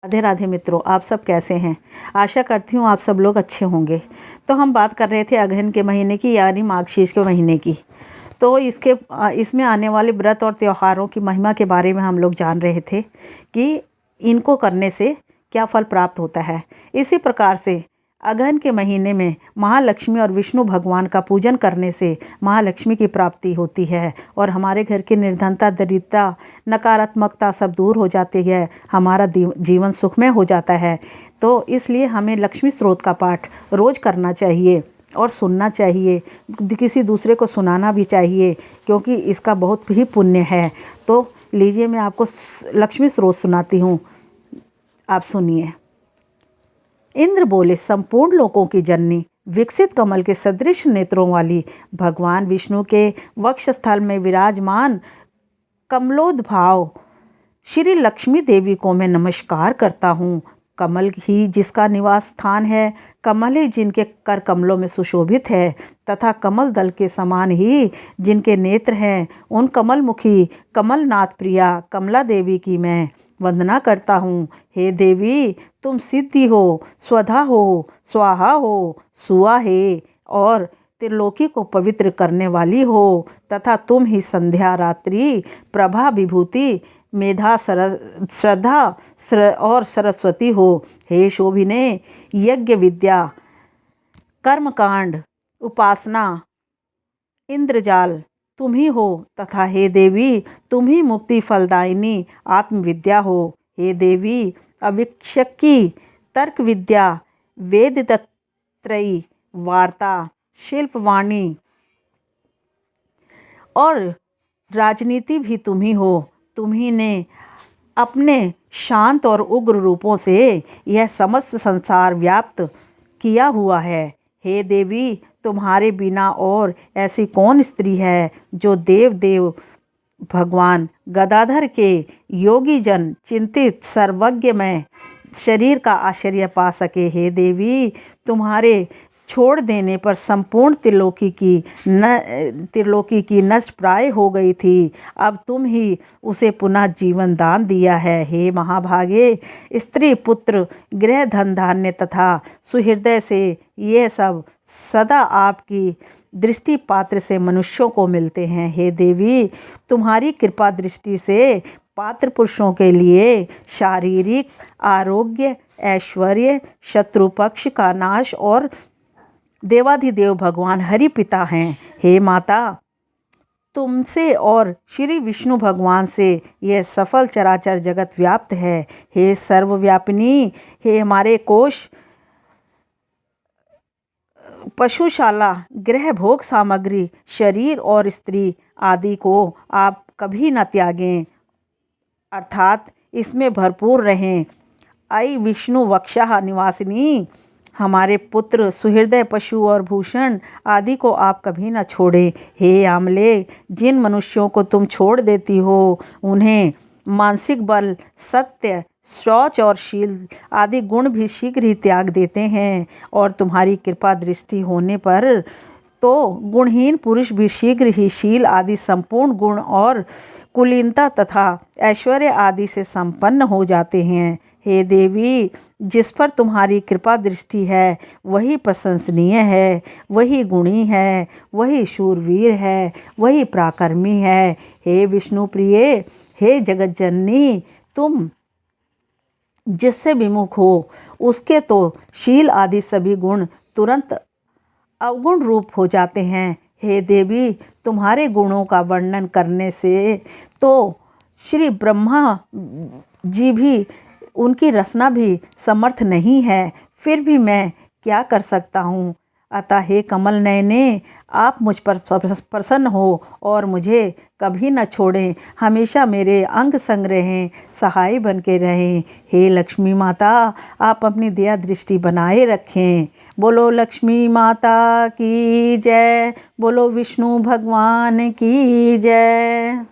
राधे राधे मित्रों, आप सब कैसे हैं। आशा करती हूँ आप सब लोग अच्छे होंगे। तो हम बात कर रहे थे अगहन के महीने की, यानी माघशीर्ष के महीने की। तो इसमें आने वाले व्रत और त्योहारों की महिमा के बारे में हम लोग जान रहे थे कि इनको करने से क्या फल प्राप्त होता है। इसी प्रकार से अगहन के महीने में महालक्ष्मी और विष्णु भगवान का पूजन करने से महालक्ष्मी की प्राप्ति होती है और हमारे घर की निर्धनता, दरिद्रता, नकारात्मकता सब दूर हो जाती है, हमारा जीवन सुखमय हो जाता है। तो इसलिए हमें लक्ष्मी स्त्रोत का पाठ रोज़ करना चाहिए और सुनना चाहिए, किसी दूसरे को सुनाना भी चाहिए, क्योंकि इसका बहुत ही पुण्य है। तो लीजिए, मैं आपको लक्ष्मी स्त्रोत सुनाती हूँ, आप सुनिए। इंद्र बोले, संपूर्ण लोकों की जननी, विकसित कमल के सदृश नेत्रों वाली, भगवान विष्णु के वक्षस्थल में विराजमान कमलोद्भाव श्री लक्ष्मी देवी को मैं नमस्कार करता हूँ। कमल ही जिसका निवास स्थान है, कमल ही जिनके कर कमलों में सुशोभित है, तथा कमल दल के समान ही जिनके नेत्र हैं, उन कमलमुखी कमलनाथ प्रिया कमला देवी की मैं वंदना करता हूँ। हे देवी, तुम सिद्धि हो, स्वधा हो, स्वाहा हो, सुआ है और त्रिलोकी को पवित्र करने वाली हो, तथा तुम ही संध्या, रात्रि, प्रभा, विभूति, मेधा, श्रद्धा और सरस्वती हो। हे शोभिने, यज्ञ विद्या, कर्मकांड, उपासना, इंद्रजाल तुम ही हो, तथा हे देवी, तुम ही मुक्ति फलदायिनी आत्मविद्या हो। हे देवी, अविक्षकी तर्क विद्या, वेद त्रयी, वार्ता, शिल्पवाणी और राजनीति भी तुम ही हो। तुम ही ने अपने शांत और उग्र रूपों से यह समस्त संसार व्याप्त किया हुआ है। हे देवी, तुम्हारे बिना और ऐसी कौन स्त्री है जो देव भगवान गदाधर के योगी जन चिंतित सर्वज्ञ में शरीर का आश्चर्य पा सके। हे देवी, तुम्हारे छोड़ देने पर संपूर्ण त्रिलोकी की नष्ट प्राय हो गई थी, अब तुम ही उसे पुनः जीवन दान दिया है। हे महाभागे, स्त्री, पुत्र, गृह, धन, धान्य तथा सुहृदय से ये सब सदा आपकी दृष्टि पात्र से मनुष्यों को मिलते हैं। हे देवी, तुम्हारी कृपा दृष्टि से पात्र पुरुषों के लिए शारीरिक आरोग्य, ऐश्वर्य, शत्रु पक्ष का नाश और देवाधिदेव भगवान हरि पिता हैं। हे माता, तुमसे और श्री विष्णु भगवान से यह सफल चराचर जगत व्याप्त है। हे सर्वव्यापिनी, हे हमारे कोश, पशुशाला, गृह, भोग सामग्री, शरीर और स्त्री आदि को आप कभी न त्यागें, अर्थात इसमें भरपूर रहें। आई विष्णु वक्षः निवासिनी, हमारे पुत्र, सुहृदय, पशु और भूषण आदि को आप कभी न छोड़ें। हे आमले, जिन मनुष्यों को तुम छोड़ देती हो, उन्हें मानसिक बल, सत्य, शौच और शील आदि गुण भी शीघ्र ही त्याग देते हैं, और तुम्हारी कृपा दृष्टि होने पर तो गुणहीन पुरुष भी शीघ्र ही शील आदि संपूर्ण गुण और कुलीनता तथा ऐश्वर्य आदि से संपन्न हो जाते हैं। हे देवी, जिस पर तुम्हारी कृपा दृष्टि है वही प्रशंसनीय है, वही गुणी है, वही शूरवीर है, वही पराक्रमी है। हे विष्णु प्रिय, हे जगत जननी, तुम जिससे विमुख हो उसके तो शील आदि सभी गुण तुरंत अवगुण रूप हो जाते हैं। हे देवी, तुम्हारे गुणों का वर्णन करने से तो श्री ब्रह्मा जी भी, उनकी रचना भी समर्थ नहीं है, फिर भी मैं क्या कर सकता हूँ। अतः हे कमल नयने, आप मुझ पर प्रसन्न हो और मुझे कभी न छोड़ें, हमेशा मेरे अंग संग रहें, सहाय बन के रहें। हे लक्ष्मी माता, आप अपनी दया दृष्टि बनाए रखें। बोलो लक्ष्मी माता की जय, बोलो विष्णु भगवान की जय।